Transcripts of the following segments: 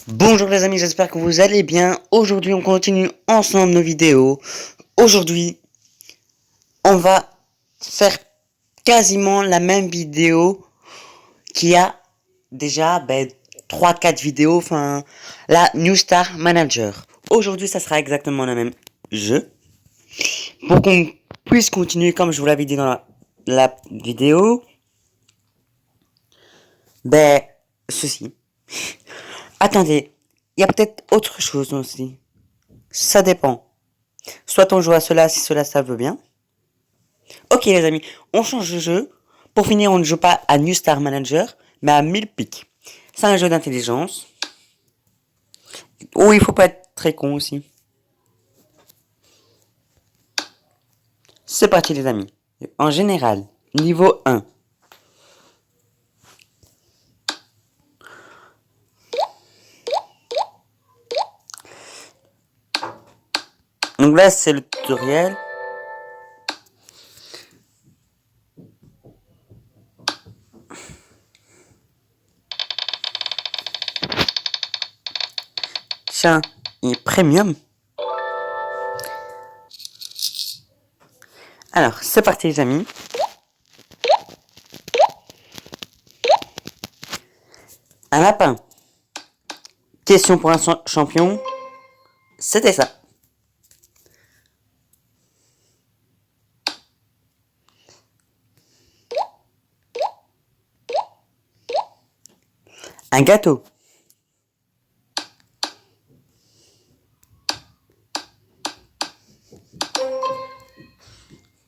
Bonjour les amis, j'espère que vous allez bien. Aujourd'hui, on continue ensemble nos vidéos. Aujourd'hui, on va faire quasiment la même vidéo qu'il y a déjà 3-4 vidéos, enfin la New Star Manager. Aujourd'hui, ça sera exactement le même jeu. Pour qu'on puisse continuer comme je vous l'avais dit dans la vidéo, ceci. Attendez, il y a peut-être autre chose aussi. Ça dépend. Soit on joue à cela si cela ça veut bien. Ok les amis, on change de jeu. Pour finir, on ne joue pas à New Star Manager, mais à 1000 pics. C'est un jeu d'intelligence. Oh, il faut pas être très con aussi. C'est parti les amis. En général, niveau 1. Donc là, c'est le tutoriel. Tiens, il est premium. Alors, c'est parti les amis. Un lapin. Question pour un champion. C'était ça. Un gâteau.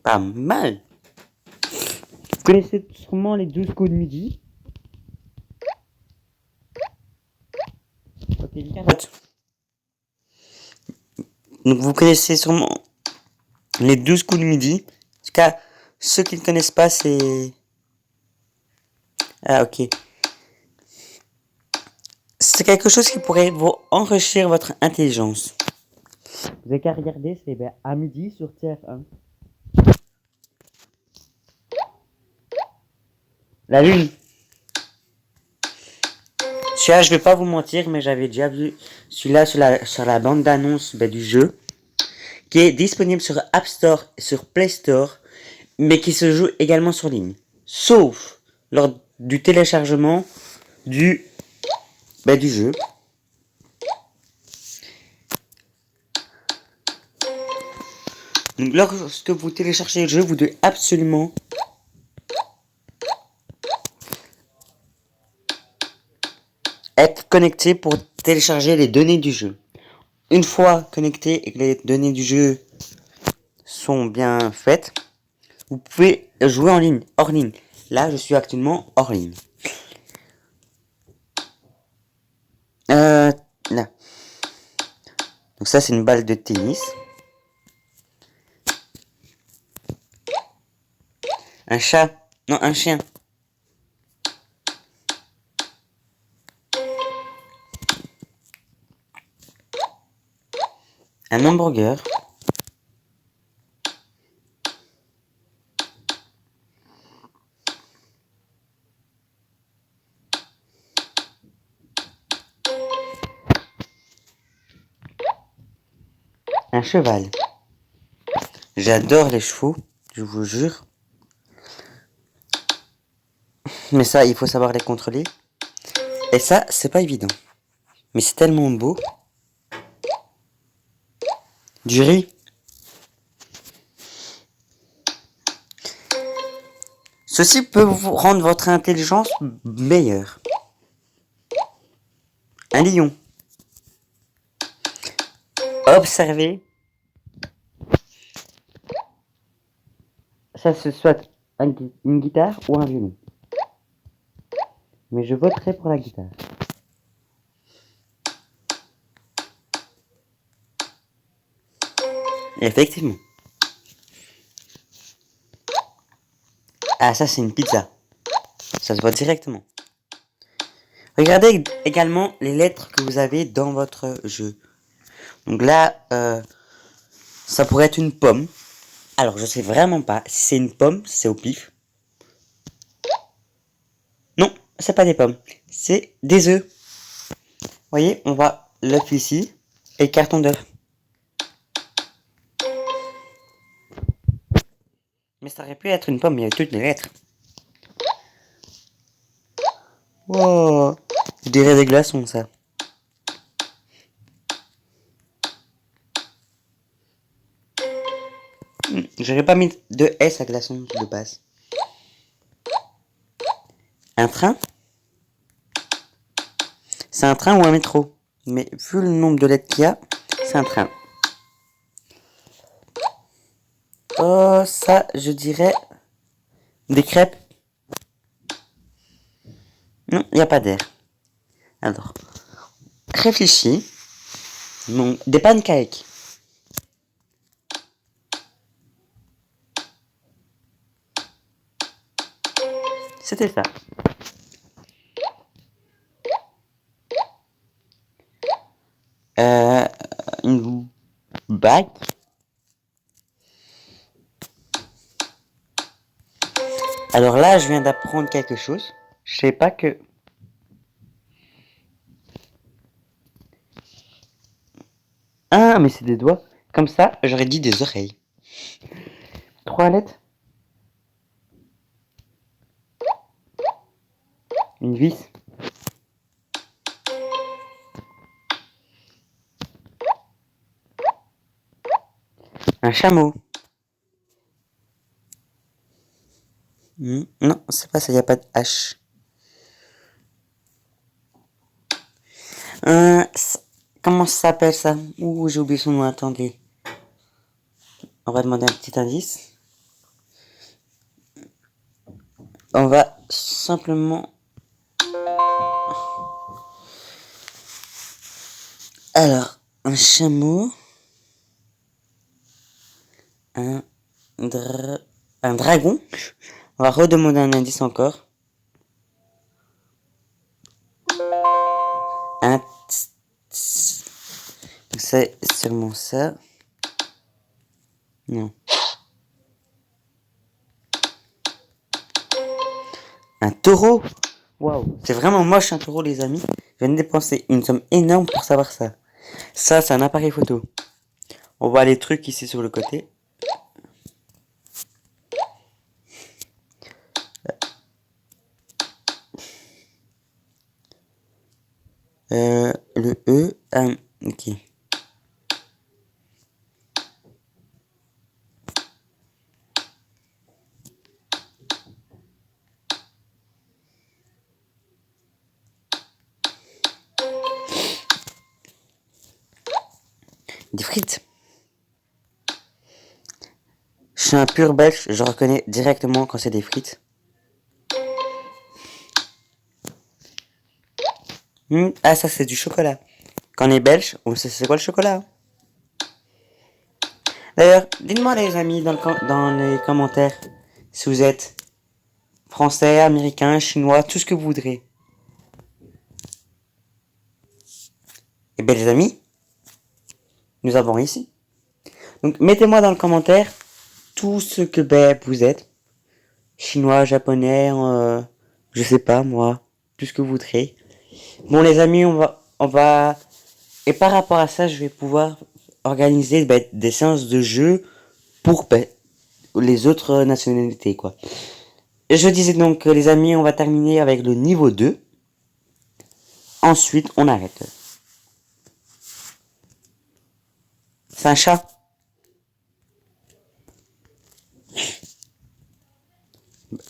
Pas mal. Vous connaissez sûrement les 12 coups de midi. Ok, une carotte. Donc vous connaissez sûrement les 12 coups de midi. En tout cas, ceux qui ne connaissent pas, c'est... Ah ok. C'est quelque chose qui pourrait vous enrichir votre intelligence. Vous avez qu'à regarder, c'est à midi sur TF1. La lune. Celui-là, je vais pas vous mentir, mais j'avais déjà vu celui-là sur la bande d'annonce du jeu, qui est disponible sur App Store et sur Play Store, mais qui se joue également sur ligne. Sauf lors du téléchargement du jeu. Donc lorsque vous téléchargez le jeu, vous devez absolument être connecté pour télécharger les données du jeu. Une fois connecté et que les données du jeu sont bien faites, vous pouvez jouer en ligne, hors ligne. Là, je suis actuellement hors ligne. Là. Donc ça, c'est une balle de tennis. Un chat. Non, un chien. Un hamburger. Un cheval. J'adore les chevaux, je vous jure. Mais ça, il faut savoir les contrôler. Et ça, c'est pas évident. Mais c'est tellement beau. Du riz. Ceci peut vous rendre votre intelligence meilleure. Un lion. Observez. Ça se soit une guitare ou un violon. Mais je voterai pour la guitare. Effectivement. Ah, ça c'est une pizza. Ça se voit directement. Regardez également les lettres que vous avez dans votre jeu. Donc là, ça pourrait être une pomme. Alors, je sais vraiment pas si c'est une pomme, c'est au pif. Non, c'est pas des pommes, c'est des œufs. Voyez, on voit l'œuf ici et carton d'œuf. Mais ça aurait pu être une pomme, mais il y a toutes les lettres. Wow, je dirais des glaçons, ça. J'aurais pas mis de S à glaçons de base. Un train? C'est un train ou un métro? Mais vu le nombre de lettres qu'il y a, c'est un train. Oh, ça, je dirais des crêpes. Non, il n'y a pas d'air. Alors, réfléchis. Non, des pancakes. C'était ça. Une bague. Alors là, je viens d'apprendre quelque chose. Je sais pas que... Ah, mais c'est des doigts. Comme ça, j'aurais dit des oreilles. 3 lettres. Une vis. Un chameau. Non, c'est pas ça, il n'y a pas de H. Comment ça s'appelle ça? Ouh, j'ai oublié son nom, attendez. On va demander un petit indice. On va simplement... Alors, un chameau. Un, un dragon. On va redemander un indice encore. Un... C'est sûrement ça. Non. Un taureau. Waouh. C'est vraiment moche un taureau, les amis. Je viens de dépenser une somme énorme pour savoir ça. Ça, c'est un appareil photo. On voit les trucs ici sur le côté. Le E. Ok. Des frites. Je suis un pur belge, je reconnais directement quand c'est des frites. Ah, ça c'est du chocolat. Quand on est belge, on sait c'est quoi le chocolat. D'ailleurs, dites-moi les amis dans les commentaires si vous êtes français, américain, chinois, tout ce que vous voudrez. Et bien les amis, nous avons ici. Donc mettez-moi dans le commentaire tout ce que vous êtes. Chinois, japonais, je sais pas moi, tout ce que vous voudrez. Bon les amis, on va... Et par rapport à ça, je vais pouvoir organiser des séances de jeu pour les autres nationalités, quoi. Et je disais donc, les amis, on va terminer avec le niveau 2. Ensuite, on arrête. C'est un chat.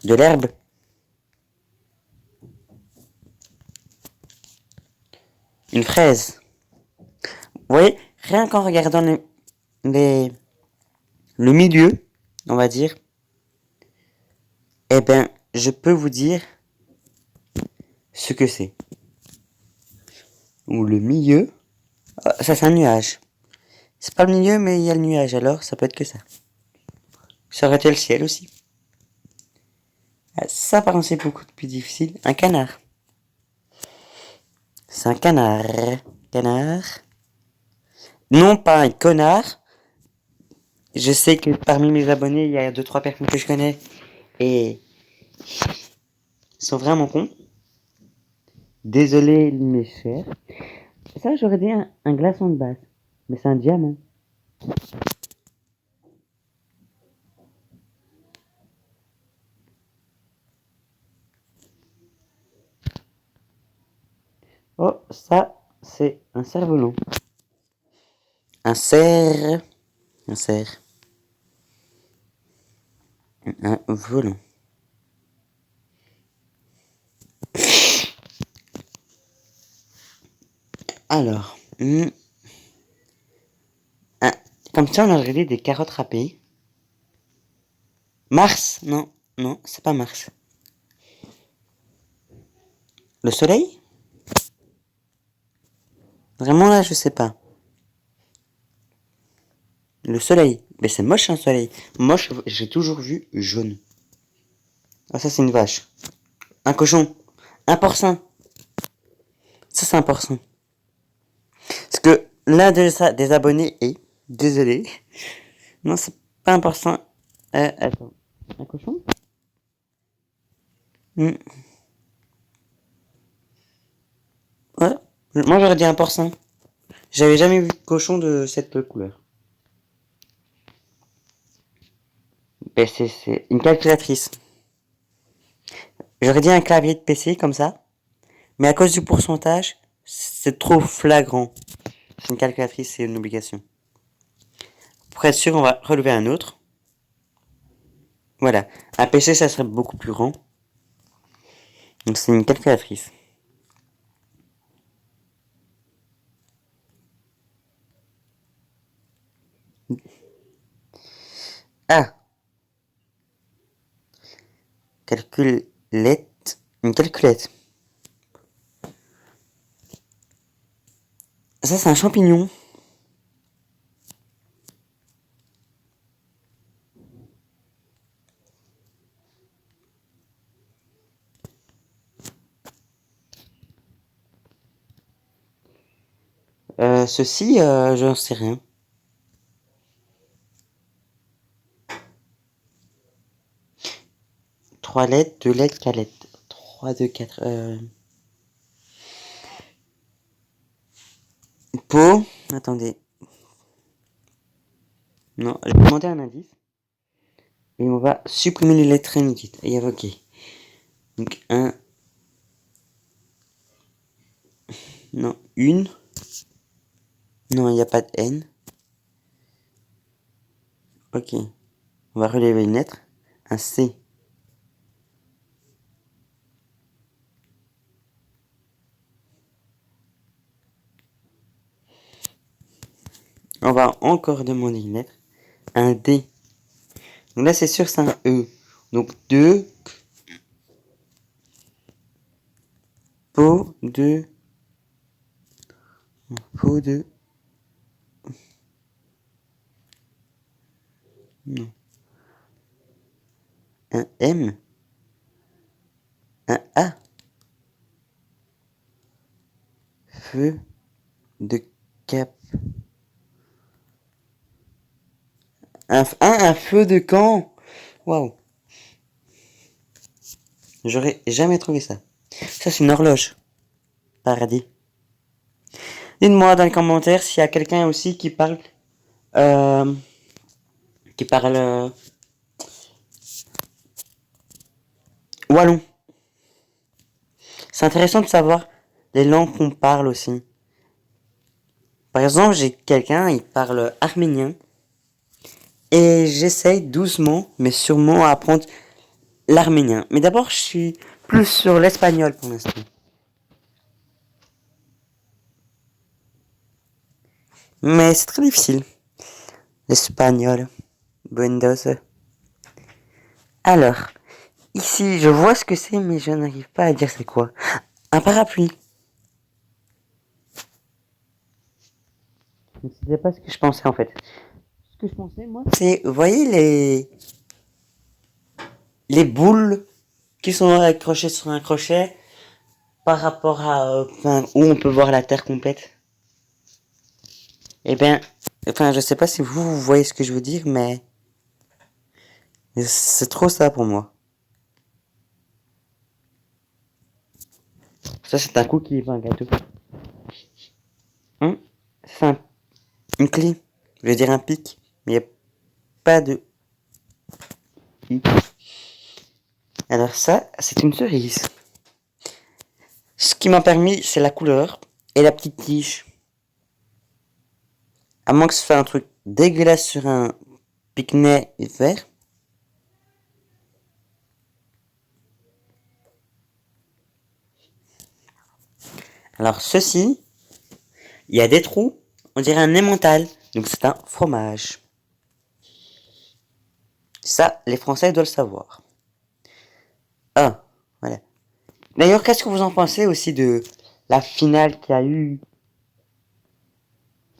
De l'herbe. Une fraise. Vous voyez, rien qu'en regardant le milieu, on va dire, eh ben, je peux vous dire ce que c'est. Ou le milieu, ça c'est un nuage. C'est pas le milieu, mais il y a le nuage, alors ça peut être que ça. Ça aurait été le ciel aussi. Ça, par contre, c'est beaucoup plus difficile. Un canard. C'est un canard. Canard. Non pas un connard. Je sais que parmi mes abonnés, il y a 2-3 personnes que je connais. Et... ils sont vraiment cons. Désolé mes chers. Ça, j'aurais dit un glaçon de base. Mais c'est un diamant. Oh, ça, c'est un cerf-volant. Un cerf. Un cerf. Un volant. Alors. Comme ça, on a regardé des carottes râpées. Mars. Non, non, c'est pas Mars. Le soleil? Vraiment là, je sais pas. Le soleil. Mais c'est moche un soleil. Moche, j'ai toujours vu jaune. Ah, ça c'est une vache. Un cochon. Un porcin. Ça c'est un porcin. Parce que l'un des abonnés est... Désolé. Non, c'est pas un porcin. Attends. Un cochon? Ouais. Moi j'aurais dit un porcin. J'avais jamais vu de cochon de cette couleur. Ben, c'est une calculatrice. J'aurais dit un clavier de PC comme ça. Mais à cause du pourcentage, c'est trop flagrant. C'est une calculatrice, c'est une obligation. Pour être sûr, on va relever un autre. Voilà. Un PC, ça serait beaucoup plus grand. Donc c'est une calculatrice. Ah. Calculette. Une calculette. Ça, c'est un champignon. Ceci, j'en sais rien. 3 lettres, 2 lettres, 4 lettres. 3, 2, 4. Pot. Attendez. Non, je vais demander un indice. Et on va supprimer les lettres inutiles. Et ok. Donc, un. Non, une. Non, il n'y a pas de N. Ok. On va relever une lettre. Un C. On va encore demander une lettre. Un D. Donc là, c'est sûr, c'est un E. Donc, deux. Pot de. Pot de. Non. Un M. Un A. Feu de cap. Un feu de camp. Waouh. J'aurais jamais trouvé ça. Ça, c'est une horloge. Paradis. Dites-moi dans les commentaires s'il y a quelqu'un aussi qui parle. Euh, qui parle. Wallon. C'est intéressant de savoir les langues qu'on parle aussi. Par exemple, j'ai quelqu'un, il parle arménien. Et j'essaye doucement, mais sûrement à apprendre l'arménien. Mais d'abord, je suis plus sur l'espagnol pour l'instant. Mais c'est très difficile. L'espagnol. Buenos. Alors, ici, je vois ce que c'est, mais je n'arrive pas à dire c'est quoi. Un parapluie. C'était pas ce que je pensais en fait. Ce que je pensais, moi, c'est, vous voyez les boules qui sont accrochées sur un crochet par rapport à, où on peut voir la Terre complète. Eh bien, je sais pas si vous voyez ce que je veux dire, mais c'est trop ça pour moi. Ça, c'est un cookie, pas un gâteau. une clé. Je veux dire un pic, mais il n'y a pas de pic. Alors ça, c'est une cerise. Ce qui m'a permis, c'est la couleur et la petite tige. À moins que ce soit un truc dégueulasse sur un pique-nez vert. Alors ceci, il y a des trous, on dirait un emmental, donc c'est un fromage. Ça, les Français doivent le savoir. Ah, voilà. D'ailleurs, qu'est-ce que vous en pensez aussi de la finale qu'il y a eu?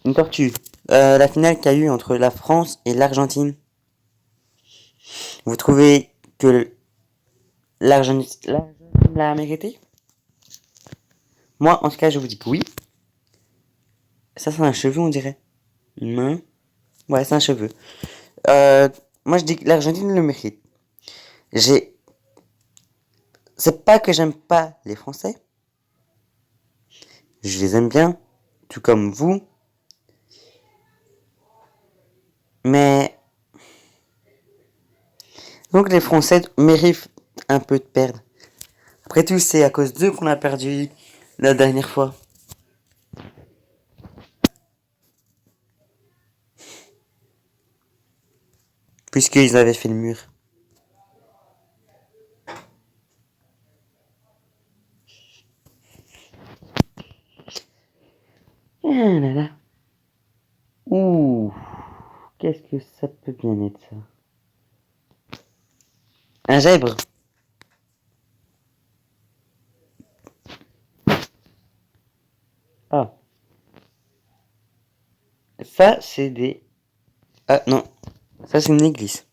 Une tortue. La finale qu'il y a eu entre la France et l'Argentine. Vous trouvez que l'Argentine l'a mérité? Moi, en tout cas, je vous dis que oui. Ça, c'est un cheveu, on dirait. Une main. Ouais, c'est un cheveu. Moi, je dis que l'Argentine le mérite. J'ai... C'est pas que j'aime pas les Français. Je les aime bien, tout comme vous. Mais... Donc les Français méritent un peu de perdre. Après tout, c'est à cause d'eux qu'on a perdu la dernière fois. Puisqu'ils avaient fait le mur. Ah là là. Ouh. Qu'est-ce que ça peut bien être ça? Un zèbre. Ah. Ça, c'est des... Ah non. Ça, c'est une église.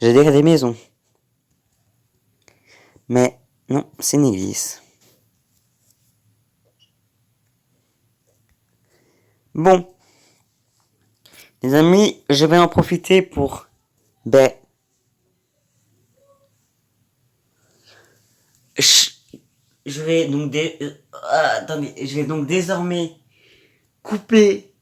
J'ai dire des maisons. Mais non, c'est une église. Bon. Les amis, je vais en profiter pour... Ben... Je vais donc... attendez, je vais donc désormais couper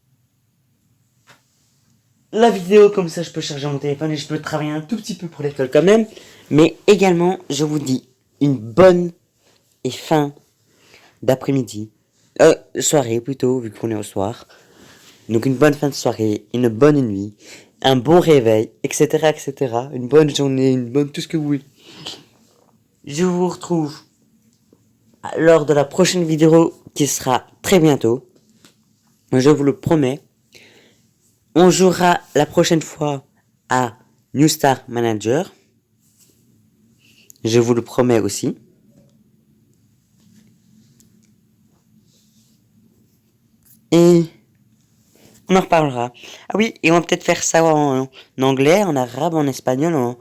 la vidéo, comme ça je peux charger mon téléphone et je peux travailler un tout petit peu pour l'école quand même. Mais également, je vous dis une bonne et fin d'après-midi. Soirée plutôt, vu qu'on est au soir. Donc une bonne fin de soirée, une bonne nuit, un bon réveil, etc., etc. Une bonne journée, une bonne tout ce que vous voulez. Je vous retrouve lors de la prochaine vidéo qui sera très bientôt. Je vous le promets. On jouera la prochaine fois à New Star Manager. Je vous le promets aussi. Et on en reparlera. Ah oui, et on va peut-être faire ça en anglais, en arabe, en espagnol, en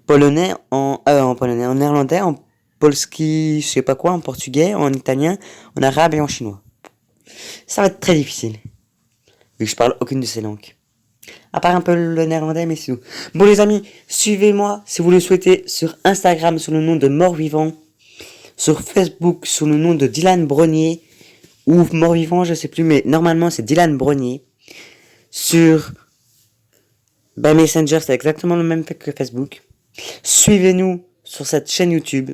polonais, en polonais, en néerlandais, en polski, je sais pas quoi, en portugais, en italien, en arabe et en chinois. Ça va être très difficile, vu que je parle aucune de ces langues. À part un peu le néerlandais, mais c'est tout. Bon les amis, suivez-moi si vous le souhaitez sur Instagram sous le nom de Mort Vivant, sur Facebook sous le nom de Dylan Brognier, ou Mort Vivant, je sais plus, mais normalement c'est Dylan Brognier. Sur Messenger, c'est exactement le même fait que Facebook. Suivez-nous sur cette chaîne YouTube.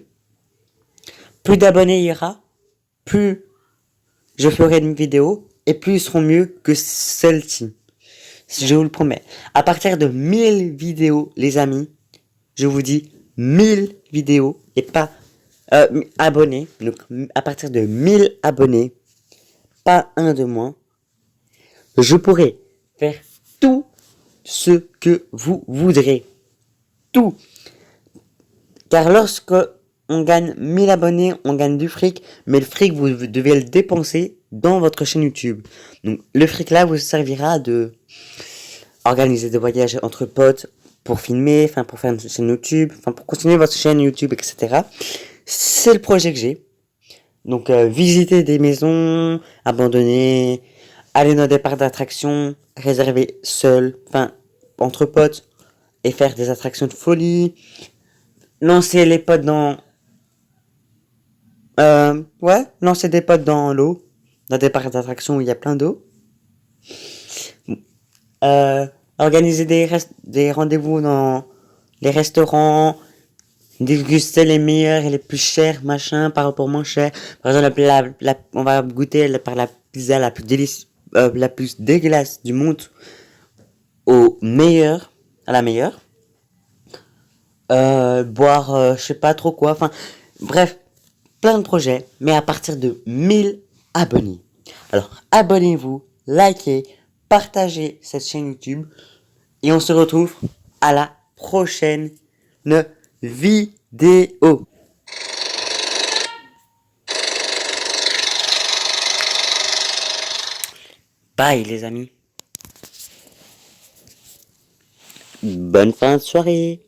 Plus d'abonnés il y aura, plus je ferai une vidéo, et plus ils seront mieux que celle-ci. Je vous le promets. À partir de 1000 vidéos, les amis, je vous dis 1000 vidéos, et pas abonnés. Donc à partir de 1000 abonnés, pas un de moins, je pourrai faire tout ce que vous voudrez. Tout. Car lorsque on gagne 1000 abonnés, on gagne du fric, mais le fric, vous devez le dépenser dans votre chaîne YouTube. Donc le fric là vous servira de organiser des voyages entre potes pour filmer, enfin pour faire une chaîne YouTube, enfin pour continuer votre chaîne YouTube, etc. C'est le projet que j'ai. Donc visiter des maisons abandonnées, aller dans des parcs d'attractions réservés seuls, enfin entre potes, et faire des attractions de folie, lancer les potes dans... lancer des potes dans l'eau, dans des parcs d'attractions où il y a plein d'eau. Euh, organiser des rendez-vous dans les restaurants, déguster les meilleurs et les plus chers, machin, par rapport au moins cher. Par exemple, on va goûter par la pizza la plus la plus dégueulasse du monde au meilleur, à la meilleure. Boire, je sais pas trop quoi. Enfin, bref, plein de projets, mais à partir de 1000 abonnés. Alors, abonnez-vous, likez, partagez cette chaîne YouTube et on se retrouve à la prochaine vidéo. Bye les amis. Bonne fin de soirée.